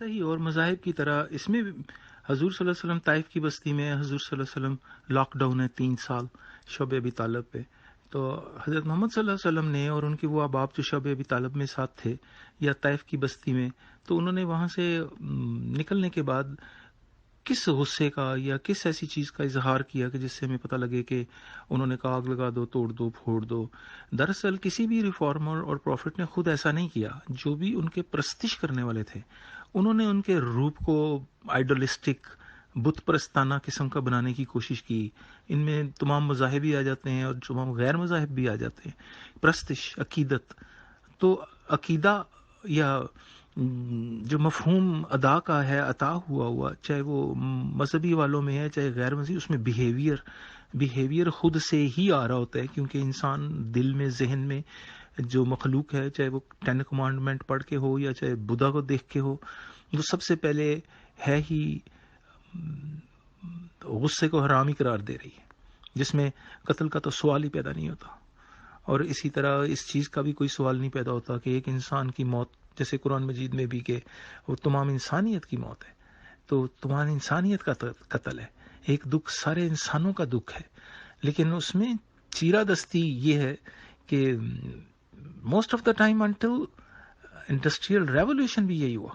صحیح، اور مذاہب کی طرح اس میں بھی حضور صلی اللہ علیہ وسلم طائف کی بستی میں، حضور صلی اللہ علیہ وسلم لاک ڈاؤن ہے 3 سال شب ابی طالب پہ. تو حضرت محمد صلی اللہ علیہ وسلم نے اور ان کے وہ احباب جو شب ابی طالب میں ساتھ تھے یا طائف کی بستی میں، تو انہوں نے وہاں سے نکلنے کے بعد کس غصے کا یا کس ایسی چیز کا اظہار کیا کہ جس سے ہمیں پتہ لگے کہ انہوں نے کہا آگ لگا دو، توڑ دو، پھوڑ دو. دراصل کسی بھی ریفارمر اور پروفٹ نے خود ایسا نہیں کیا. جو بھی ان کے پرستش کرنے والے تھے، انہوں نے ان کے روپ کو آئیڈولسٹک، بت پرستانہ قسم کا بنانے کی کوشش کی. ان میں تمام مذاہب بھی آ جاتے ہیں اور تمام غیر مذاہب بھی آ جاتے ہیں. پرستش، عقیدت. تو عقیدہ یا جو مفہوم ادا کا ہے، عطا ہوا چاہے وہ مذہبی والوں میں ہے چاہے غیر مذہبی، اس میں بیہیویئر خود سے ہی آ رہا ہوتا ہے، کیونکہ انسان دل میں، ذہن میں جو مخلوق ہے، چاہے وہ 10 کمانڈمنٹ پڑھ کے ہو یا چاہے بدھا کو دیکھ کے ہو، وہ سب سے پہلے ہے ہی غصے کو حرام ہی قرار دے رہی ہے، جس میں قتل کا تو سوال ہی پیدا نہیں ہوتا. اور اسی طرح اس چیز کا بھی کوئی سوال نہیں پیدا ہوتا کہ ایک انسان کی موت، جیسے قرآن مجید میں بھی کہ وہ تمام انسانیت کی موت ہے، تو تمام انسانیت کا قتل ہے. ایک دکھ سارے انسانوں کا دکھ ہے، لیکن اس میں چیرہ دستی یہ ہے کہ most of the time until industrial revolution بھی یہی ہوا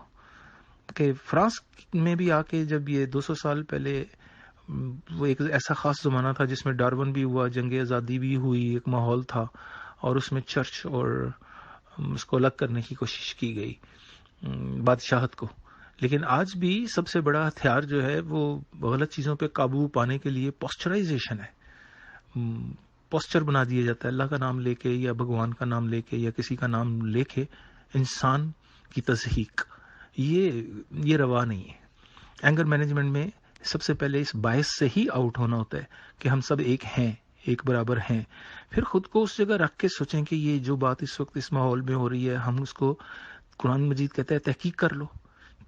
کہ فرانس میں بھی آ کے جب یہ 200 سال پہلے وہ ایک ایسا خاص زمانہ تھا جس میں ڈارون بھی ہوا، جنگ آزادی بھی ہوئی، ایک ماحول تھا، اور اس میں چرچ اور اس کو الگ کرنے کی کوشش کی گئی، بادشاہت کو. لیکن آج بھی سب سے بڑا ہتھیار جو ہے وہ غلط چیزوں پہ قابو پانے کے لیے پوسچرائزیشن ہے. پوسچر بنا دیا جاتا ہے اللہ کا نام لے کے یا بھگوان کا نام لے کے یا کسی کا نام لے کے انسان کی تضحیق. یہ روا نہیں ہے. اینگر مینجمنٹ میں سب سے پہلے اس باعث سے ہی آؤٹ ہونا ہوتا ہے کہ ہم سب ایک ہیں، ایک برابر ہیں. پھر خود کو اس جگہ رکھ کے سوچیں کہ یہ جو بات اس وقت اس ماحول میں ہو رہی ہے، ہم اس کو، قرآن مجید کہتا ہے تحقیق کر لو.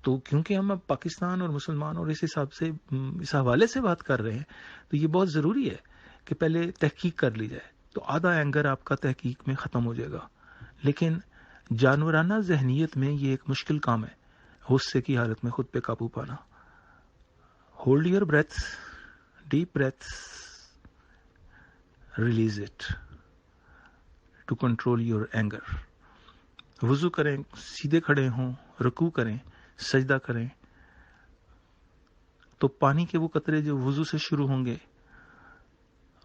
تو کیونکہ ہم اب پاکستان اور مسلمان اور اس حساب سے اس حوالے سے بات کر رہے ہیں، تو یہ بہت ضروری ہے کہ پہلے تحقیق کر لی جائے. تو آدھا اینگر آپ کا تحقیق میں ختم ہو جائے گا. لیکن جانورانہ ذہنیت میں یہ ایک مشکل کام ہے، غصے کی حالت میں خود پہ قابو پانا. Hold your breath, deep breath, release it to control your anger. وضو کریں، سیدھے کھڑے ہوں، رکوع کریں، سجدہ کریں، تو پانی کے وہ قطرے جو وضو سے شروع ہوں گے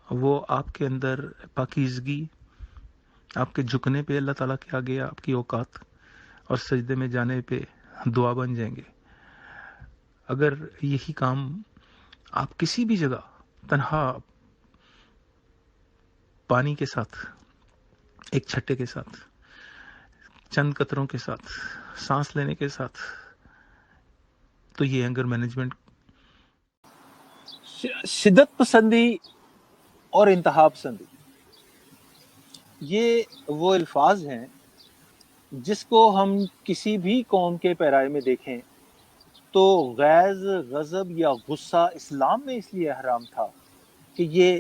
وہ آپ کے اندر پاکیزگی، آپ کے جھکنے پہ اللہ تعالیٰ کے آگے آپ کی اوقات، اور سجدے میں جانے پہ دعا بن جائیں گے. اگر یہی کام آپ کسی بھی جگہ تنہا پانی کے ساتھ، ایک چھٹے کے ساتھ، چند قطروں کے ساتھ، سانس لینے کے ساتھ، تو یہ اینگر مینجمنٹ. شدت پسندی اور انتہا پسندی، یہ وہ الفاظ ہیں جس کو ہم کسی بھی قوم کے پیرائے میں دیکھیں تو غیظ، غضب یا غصہ اسلام میں اس لیے حرام تھا کہ یہ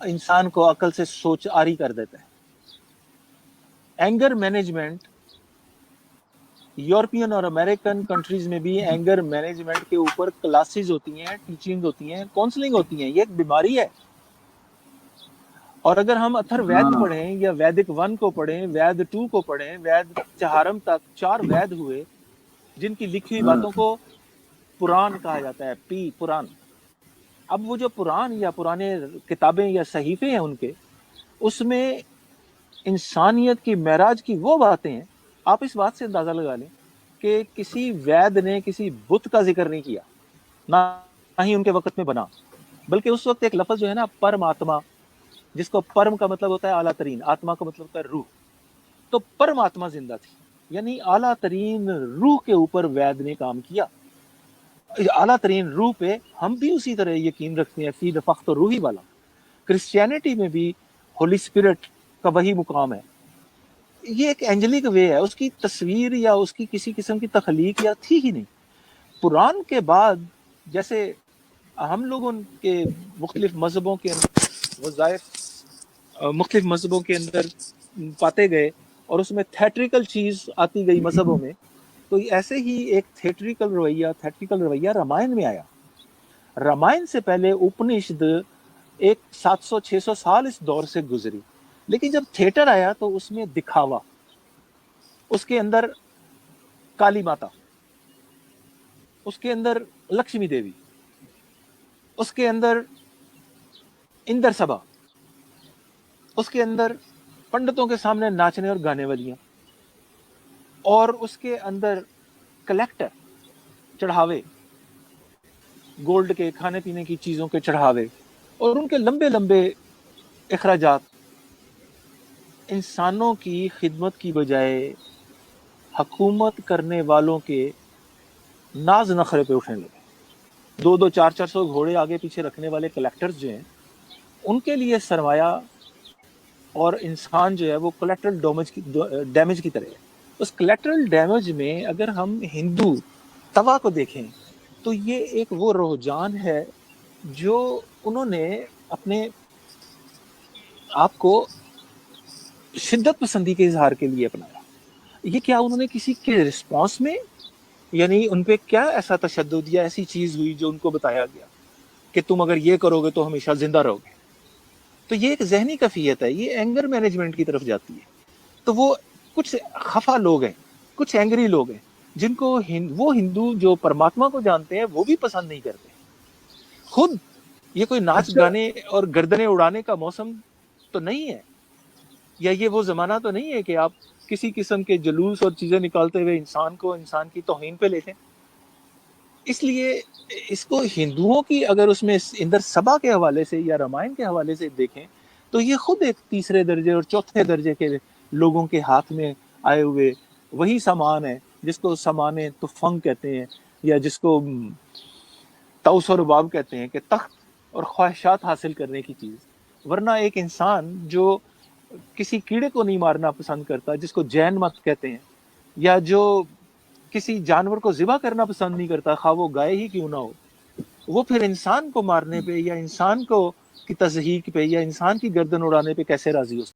انسان کو عقل سے سوچ آری کر دیتا ہے. اینگر مینجمنٹ یورپین اور امریکن کنٹریز میں بھی اینگر مینجمنٹ کے اوپر کلاسز ہوتی ہیں، ٹیچنگ ہوتی ہیں، کاؤنسلنگ ہوتی ہیں. یہ ایک بیماری ہے. اور اگر ہم اتھر وید پڑھیں یا ویدک 1 کو پڑھیں، وید 2 کو پڑھیں، وید چہارم تک 4 وید ہوئے جن کی لکھی ہوئی باتوں کو پران کہا جاتا ہے، پران. اب وہ جو پران یا پرانے کتابیں یا صحیفے ہیں ان کے، اس میں انسانیت کی معراج کی وہ باتیں ہیں. آپ اس بات سے اندازہ لگا لیں کہ کسی وید نے کسی بت کا ذکر نہیں کیا، نہ ہی ان کے وقت میں بنا، بلکہ اس وقت ایک لفظ جو ہے نا پرماتما، جس کو پرم کا مطلب ہوتا ہے اعلیٰ ترین، آتما کا مطلب ہوتا ہے روح، تو پرماتما زندہ تھی، یعنی اعلیٰ ترین روح کے اوپر وید نے کام کیا. اعلیٰ ترین روح پہ ہم بھی اسی طرح یقین رکھتے ہیں، فی نفخت روحی والا. کرسچینٹی میں بھی ہولی اسپرٹ کا وہی مقام ہے. یہ ایک اینجلک وے ہے، اس کی تصویر یا اس کی کسی قسم کی تخلیق یا تھی ہی نہیں. قرآن کے بعد جیسے ہم لوگوں کے مختلف مذہبوں کے وظائف مختلف مذہبوں کے اندر پاتے گئے اور اس میں تھیٹریکل چیز آتی گئی مذہبوں میں، تو ایسے ہی ایک تھیٹریکل رویہ رامائن میں آیا. رامائن سے پہلے اپنشد ایک 700-600 سال اس دور سے گزری, لیکن جب تھیٹر آیا تو اس میں دکھاوا, اس کے اندر کالی ماتا, اس کے اندر لکشمی دیوی, اس کے اندر اندر سبھا, اس کے اندر پنڈتوں کے سامنے ناچنے اور گانے والیاں, اور اس کے اندر کلیکٹر چڑھاوے, گولڈ کے کھانے پینے کی چیزوں کے چڑھاوے, اور ان کے لمبے لمبے اخراجات انسانوں کی خدمت کی بجائے حکومت کرنے والوں کے ناز نخرے پہ اٹھنے لگے. 200 400 گھوڑے آگے پیچھے رکھنے والے کلیکٹرز جو ہیں, ان کے لیے سرمایہ اور انسان جو ہے وہ کولیٹرل ڈیمیج کی طرح ہے. اس کولیٹرل ڈیمیج میں اگر ہم ہندو توا کو دیکھیں تو یہ ایک وہ رجحان ہے جو انہوں نے اپنے آپ کو شدت پسندی کے اظہار کے لیے اپنایا. یہ کیا انہوں نے کسی کے رسپانس میں, یعنی ان پہ کیا ایسا تشدد یا ایسی چیز ہوئی جو ان کو بتایا گیا کہ تم اگر یہ کرو گے تو ہمیشہ زندہ رہو گے؟ تو یہ ایک ذہنی کیفیت ہے, یہ اینگر مینجمنٹ کی طرف جاتی ہے. تو وہ کچھ خفا لوگ ہیں, کچھ اینگری لوگ ہیں, جن کو وہ ہندو جو پرماتما کو جانتے ہیں وہ بھی پسند نہیں کرتے. خود یہ کوئی ناچ گانے اور گردنیں اڑانے کا موسم تو نہیں ہے, یا یہ وہ زمانہ تو نہیں ہے کہ آپ کسی قسم کے جلوس اور چیزیں نکالتے ہوئے انسان کو انسان کی توہین پہ لیتے ہیں. اس لیے اس کو ہندوؤں کی اگر اس میں اندر سبا کے حوالے سے یا رامائن کے حوالے سے دیکھیں تو یہ خود ایک تیسرے درجے اور چوتھے درجے کے لوگوں کے ہاتھ میں آئے ہوئے وہی سامان ہے جس کو سامان تفنگ کہتے ہیں, یا جس کو طوس و رباب کہتے ہیں, کہ تخت اور خواہشات حاصل کرنے کی چیز. ورنہ ایک انسان جو کسی کیڑے کو نہیں مارنا پسند کرتا, جس کو جین مت کہتے ہیں, یا جو کسی جانور کو ذبح کرنا پسند نہیں کرتا, خواہ وہ گائے ہی کیوں نہ ہو, وہ پھر انسان کو مارنے پہ یا انسان کو کی تضحیک پہ یا انسان کی گردن اڑانے پہ کیسے راضی ہو سکتا؟